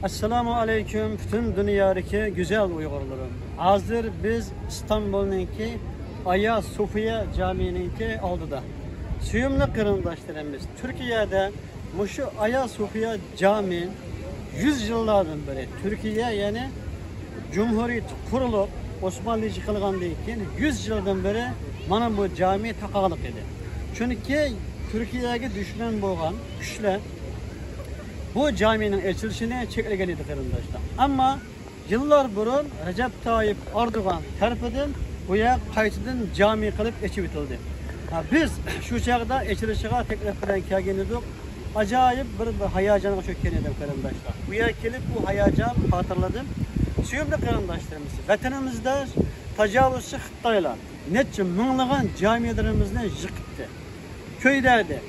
Assalamu aleyküm bütün dünyadaki güzel Uygurlarım. Hazır biz İstanbul'unki Aya Sofiya Camii'ninki aldıda. Suyumlu kırındaşlarımız Türkiye'de şu Aya Sofiya Camii 100 yıllardan beri Türkiye yani Cumhuriyet kurulup Osmanlı yıkılgandan keyin 100 yıldan beri mana bu cami taqalık edi. Çünkü Türkiye'ye düşman bo'lgan güçler bu caminin açılışını çekilgen edi kırındaşlar. Ama yıllar burun Recep Tayyip Erdoğan tarafından bu yer qaytadan cami kılıp açıp itildi. Biz şu çağda açılışıga teklif bilen kelgen edik. Acayip bir hayajana çökken edim kırındaşlar. Bu yer kelip bu hayajan hatırladım. Suyumlu kırındaşlarımız vatanımızda tecavüzçü Xitaylar netçe mınlagan camilerimizni yıkıttı. Köylerde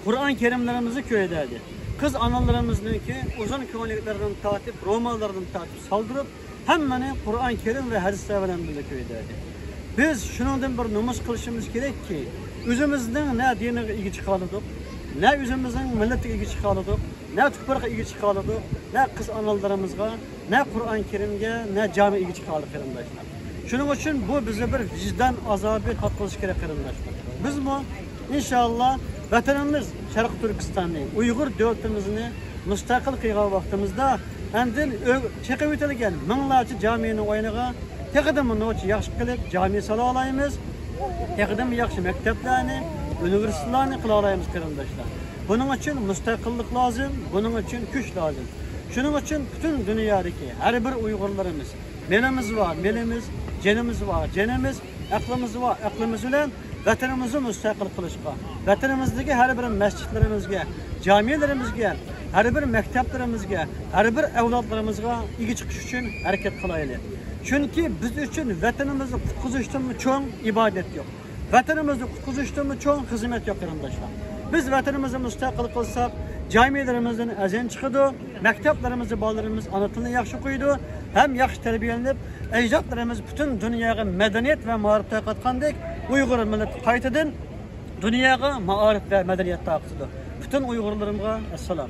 Kur'an-ı Kerimlerimizi köylerde kız analarımızdaki uzun kroniklerden tatip, romanlardan tatip saldırıp hemen Kur'an-ı Kerim ve hadisler veren bize köylerde. Biz şundan bir namaz kılışımız gerek ki özümüzden ne dine ilgi çıkardık, ne özümüzden millete ilgi çıkardık, ne toprakla ilgi çıkardık, ne kız analarımızga, ne Kur'an-ı Kerim'e, ne cami ilgi çıkardık arkadaşlar. Şunun için bu bize bir vicdan azabı katılış gerek arkadaşlar. Biz bu inşallah vatanımız Şarkı Türkistan'ı, Uygur devletimizni müstakil kıygan vaktimizde endin çekip ötelgen minglarca caminin oynaga tekidem bunu yaxshi qilib cami sala alayımız, tekidem yaxshi mekteplerini, üniversitelerini kıla alayımız arkadaşlar. Bunun için müstakillik lazım, bunun için güç lazım. Şunun için bütün dünyadaki her bir Uygurlarımız, melimiz var, melimiz, cenimiz var, cenimiz, aklımız var, aklımız bilen vatanımızı müstakil kılışqa, vatanımızdaki her bir mescitlerimizge, camilerimizge, her bir mekteplerimizge, her bir evlatlarımızga ilgi çıkış için hareket kılaylı. Çünkü biz için vatanımızı kutkuzuştuğumuz çoğun ibadet yok. Vatanımızı kutkuzuştuğumuz çoğun hizmet yok arkadaşlar. Biz vatanımızı müstakil kılsak, camilerimizden ezen çıkıdı, mekteplerimizi, bağlarımız anıtını yaxşı koydu, hem yaxşı terbiyelenip, ecdatlarımız bütün dünyaya medeniyet ve marifete katkandık, Uygur milleti qaytadan dünyaya marif ve medeniyet taqıtıdı. Bütün Uygurlarımga assalam.